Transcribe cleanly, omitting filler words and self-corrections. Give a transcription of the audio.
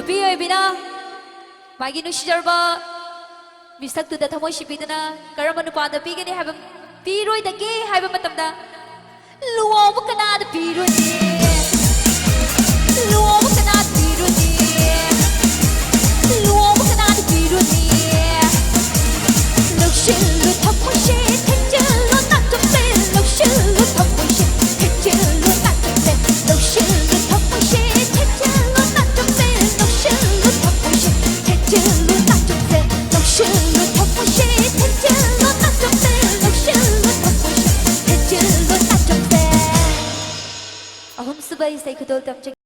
ꯅꯨꯄꯤ ꯑꯣꯏꯕꯤꯅ ꯃꯥꯒꯤ ꯅꯨꯡꯁꯤꯖꯔꯕ ꯃꯤꯁꯛꯇꯨꯗ ꯊꯃꯣꯏ ꯁꯤꯕꯤꯗꯨꯅ ꯀꯔꯝꯕ ꯅꯨꯄꯥꯗ ꯄꯤꯒꯅꯤ ꯍꯥꯏꯕ ꯄꯤꯔꯣꯏꯗꯒꯦ ꯍꯥꯏꯕ ꯃꯇꯝꯗ ꯂꯨꯍꯣꯡꯕ ꯀꯅꯥꯗ ꯄꯤꯔꯨꯅꯤ ꯂꯨꯍꯣꯡꯕ ꯀꯅꯥꯗ ꯄꯤꯔꯨꯅꯤ ꯂꯨꯍꯣꯡꯕ ꯀꯅꯥꯗ ꯄꯤꯔꯨ니 럭실로 턱없이 택질로 놔둔대 럭실로 턱없이 택질로 놔둔대 럭실로 턱없이 택질로 놔둔대 럭실로 턱없이 택질로 놔둔대 럭실로 턱없이 택질로 놔둔대 럭실로 턱없이 택질로 놔둔대 ahum subai sai khudol tam